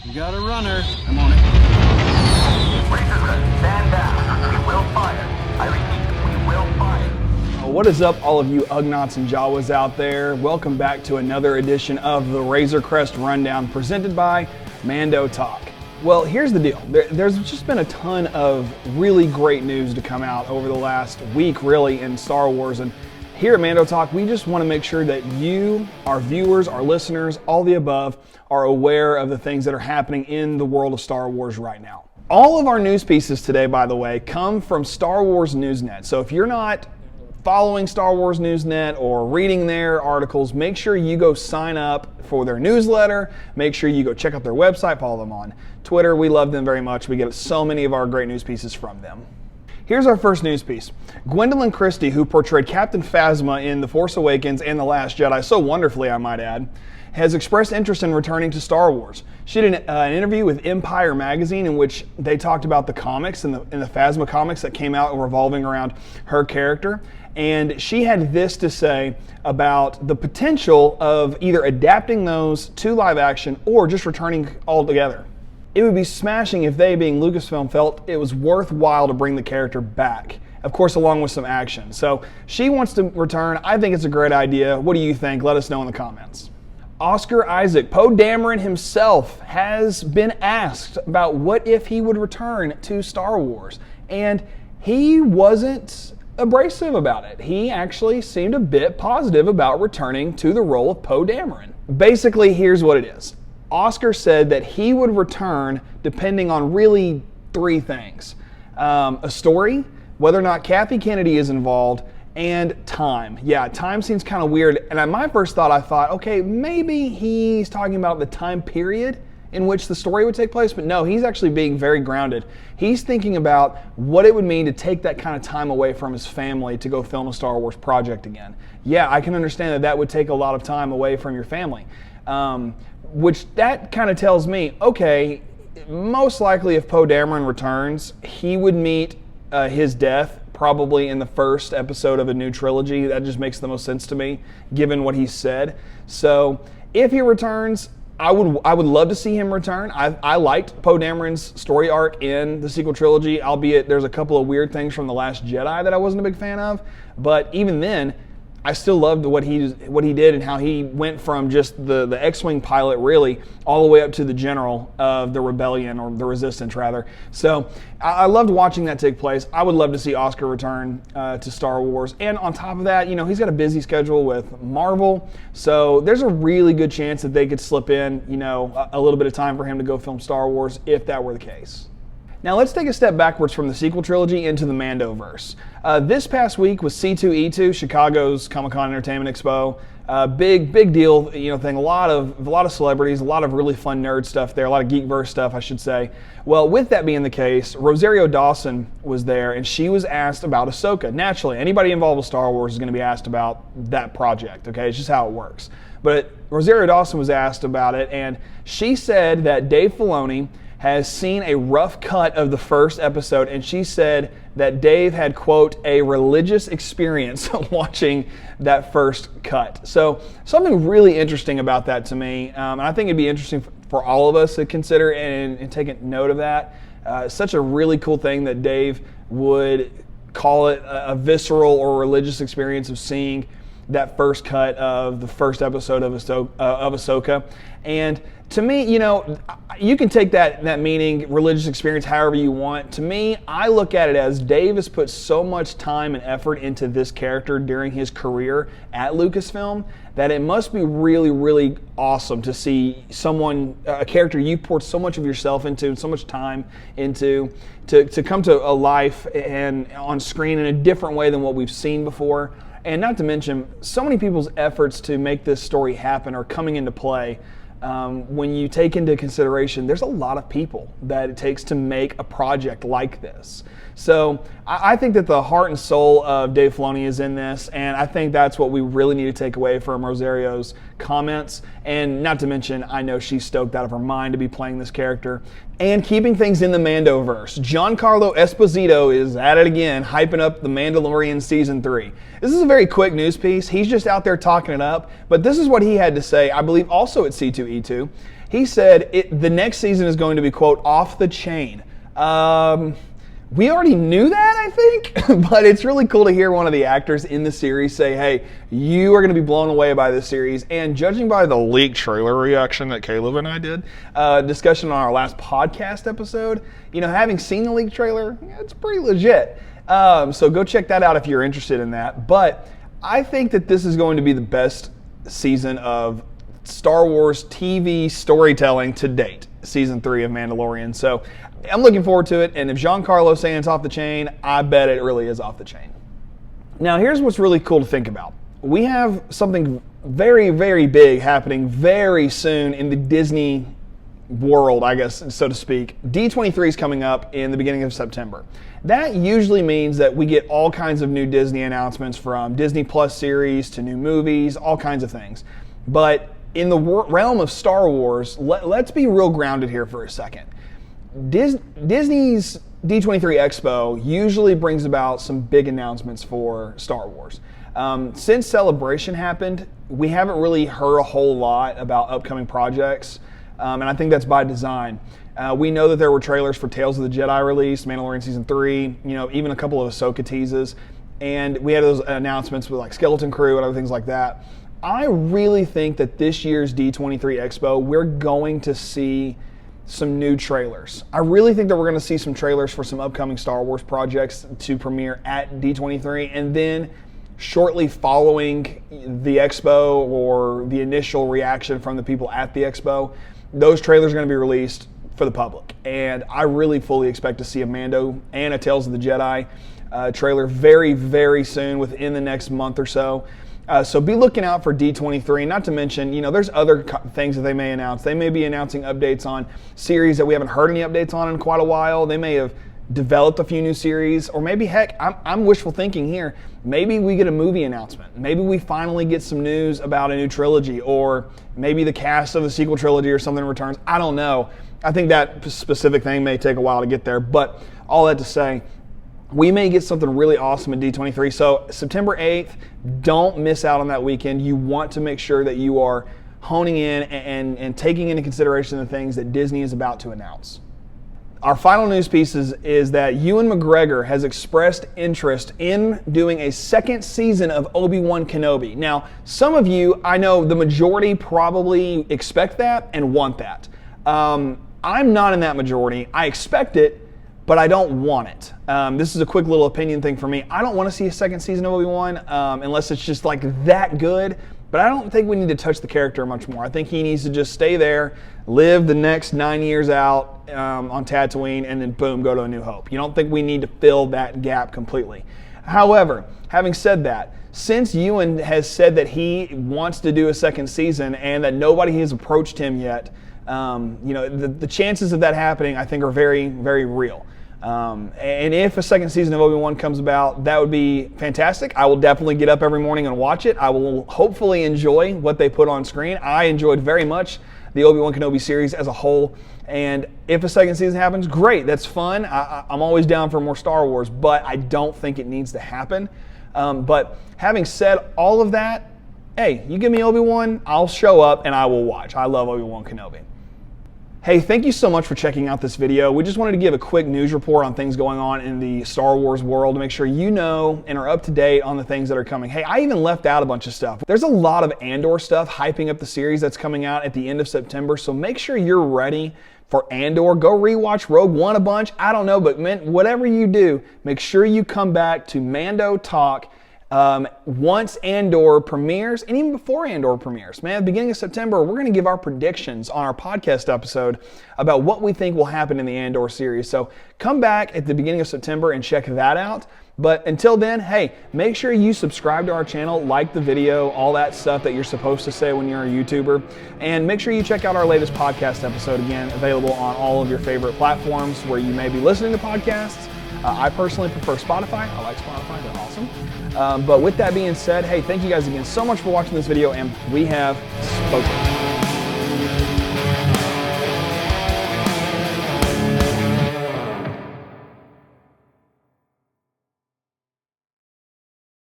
You got a runner. I'm on it. Stand down. We will fire. I repeat, we will fire. What is up, all of you Ugnaughts and Jawas out there? Welcome back to another edition of the Razor Crest Rundown presented by Mando Talk. Well, here's the deal. There's just been a ton of really great news to come out over the last week, really, in Star Wars. And here at Mando Talk, we just want to make sure that you, our viewers, our listeners, all the above, are aware of the things that are happening in the world of Star Wars right now. All of our news pieces today, by the way, come from Star Wars Newsnet. So if you're not following Star Wars Newsnet or reading their articles, make sure you go sign up for their newsletter. Make sure you go check out their website, follow them on Twitter. We love them very much. We get so many of our great news pieces from them. Here's our first news piece. Gwendoline Christie, who portrayed Captain Phasma in The Force Awakens and The Last Jedi so wonderfully, I might add, has expressed interest in returning to Star Wars. She did an interview with Empire magazine in which they talked about the comics and the Phasma comics that came out revolving around her character. And she had this to say about the potential of either adapting those to live action or just returning altogether. It would be smashing if they, being Lucasfilm, felt it was worthwhile to bring the character back. Of course, along with some action. So she wants to return. I think it's a great idea. What do you think? Let us know in the comments. Oscar Isaac, Poe Dameron himself, has been asked about what if he would return to Star Wars. And he wasn't abrasive about it. He actually seemed a bit positive about returning to the role of Poe Dameron. Basically, here's what it is. Oscar said that he would return depending on really three things. A story, whether or not Kathy Kennedy is involved, and time. Yeah, time seems kind of weird. And my first thought, I thought, okay, maybe he's talking about the time period in which the story would take place, but no, he's actually being very grounded. He's thinking about what it would mean to take that kind of time away from his family to go film a Star Wars project again. Yeah, I can understand that that would take a lot of time away from your family. Which that kind of tells me, okay, most likely if Poe Dameron returns, he would meet his death probably in the first episode of a new trilogy. That just makes the most sense to me, given what he said. So if he returns, I would love to see him return. I liked Poe Dameron's story arc in the sequel trilogy, albeit there's a couple of weird things from The Last Jedi that I wasn't a big fan of. But even then, I still loved what he did and how he went from just the X-Wing pilot really all the way up to the general of the rebellion, or the resistance rather. So I loved watching that take place. I would love to see Oscar return to Star Wars. And on top of that, he's got a busy schedule with Marvel. So there's a really good chance that they could slip in, a little bit of time for him to go film Star Wars if that were the case. Now let's take a step backwards from the sequel trilogy into the Mandoverse. This past week was C2E2, Chicago's Comic-Con Entertainment Expo. Big deal, thing. A lot of celebrities, a lot of really fun nerd stuff there, a lot of Geekverse stuff, I should say. Well, with that being the case, Rosario Dawson was there, and she was asked about Ahsoka. Naturally, anybody involved with Star Wars is going to be asked about that project. Okay, it's just how it works. But Rosario Dawson was asked about it, and she said that Dave Filoni has seen a rough cut of the first episode, and she said that Dave had, quote, a religious experience watching that first cut. So something really interesting about that to me, and I think it'd be interesting for all of us to consider and take a note of that. Such a really cool thing that Dave would call it a visceral or religious experience of seeing that first cut of the first episode of Ahsoka. And to me, you can take that meaning, religious experience, however you want. To me, I look at it as Dave has put so much time and effort into this character during his career at Lucasfilm that it must be really, really awesome to see a character you poured so much of yourself into and so much time into to come to a life and on screen in a different way than what we've seen before. And not to mention, so many people's efforts to make this story happen are coming into play. When you take into consideration, there's a lot of people that it takes to make a project like this. So I think that the heart and soul of Dave Filoni is in this, and I think that's what we really need to take away from Rosario's comments. And not to mention, I know she's stoked out of her mind to be playing this character. And keeping things in the Mandoverse, Giancarlo Esposito is at it again, hyping up The Mandalorian Season 3. This is a very quick news piece. He's just out there talking it up, but this is what he had to say, I believe also at C2E2. He said the next season is going to be, quote, off the chain. We already knew that, I think, but it's really cool to hear one of the actors in the series say, hey, you are going to be blown away by this series. And judging by the leaked trailer reaction that Caleb and I did, discussion on our last podcast episode, having seen the leaked trailer, it's pretty legit. So go check that out if you're interested in that. But I think that this is going to be the best season of Star Wars TV storytelling to date, season 3 of Mandalorian. So I'm looking forward to it, and if Giancarlo's saying it's off the chain, I bet it really is off the chain. Now, here's what's really cool to think about. We have something very, very big happening very soon in the Disney world, I guess, so to speak. D23 is coming up in the beginning of September. That usually means that we get all kinds of new Disney announcements, from Disney Plus series to new movies, all kinds of things. But in the realm of Star Wars, let's be real grounded here for a second. Disney's D23 Expo usually brings about some big announcements for Star Wars. Since Celebration happened, we haven't really heard a whole lot about upcoming projects, and I think that's by design. We know that there were trailers for Tales of the Jedi released, Mandalorian Season 3, even a couple of Ahsoka teases, and we had those announcements with like Skeleton Crew and other things like that. I really think that this year's D23 Expo, we're going to see some new trailers. I really think that we're going to see some trailers for some upcoming Star Wars projects to premiere at D23, and then shortly following the Expo, or the initial reaction from the people at the Expo, those trailers are going to be released for the public. And I really fully expect to see a Mando and a Tales of the Jedi trailer very, very soon, within the next month or so. So be looking out for D23. Not to mention, there's other things that they may announce. They may be announcing updates on series that we haven't heard any updates on in quite a while. They may have developed a few new series, or maybe, heck, I'm wishful thinking here. Maybe we get a movie announcement. Maybe we finally get some news about a new trilogy, or maybe the cast of the sequel trilogy or something returns. I don't know. I think that specific thing may take a while to get there, but all that to say, we may get something really awesome at D23. So September 8th, don't miss out on that weekend. You want to make sure that you are honing in and taking into consideration the things that Disney is about to announce. Our final news piece is that Ewan McGregor has expressed interest in doing a second season of Obi-Wan Kenobi. Now, some of you, I know the majority probably expect that and want that. I'm not in that majority. I expect it, but I don't want it. This is a quick little opinion thing for me. I don't want to see a second season of Obi-Wan unless it's just like that good. But I don't think we need to touch the character much more. I think he needs to just stay there, live the next 9 years out on Tatooine, and then boom, go to A New Hope. You don't think we need to fill that gap completely. However, having said that, since Ewan has said that he wants to do a second season and that nobody has approached him yet, the chances of that happening, I think, are very, very real. And if a second season of Obi-Wan comes about, that would be fantastic. I will definitely get up every morning and watch it. I will hopefully enjoy what they put on screen. I enjoyed very much the Obi-Wan Kenobi series as a whole. And if a second season happens, great. That's fun. I'm always down for more Star Wars, but I don't think it needs to happen. But having said all of that, hey, you give me Obi-Wan, I'll show up and I will watch. I love Obi-Wan Kenobi. Hey, thank you so much for checking out this video. We just wanted to give a quick news report on things going on in the Star Wars world to make sure you know and are up to date on the things that are coming. Hey, I even left out a bunch of stuff. There's a lot of Andor stuff hyping up the series that's coming out at the end of September, so make sure you're ready for Andor. Go rewatch Rogue One a bunch. I don't know, but whatever you do, make sure you come back to Mando Talk once Andor premieres, and even before Andor premieres. Man, at the beginning of September, we're going to give our predictions on our podcast episode about what we think will happen in the Andor series. So come back at the beginning of September and check that out. But until then, hey, make sure you subscribe to our channel, like the video, all that stuff that you're supposed to say when you're a YouTuber. And make sure you check out our latest podcast episode, again, available on all of your favorite platforms where you may be listening to podcasts. I personally prefer Spotify. I like Spotify. They're awesome. But with that being said, hey, thank you guys again so much for watching this video, and we have spoken.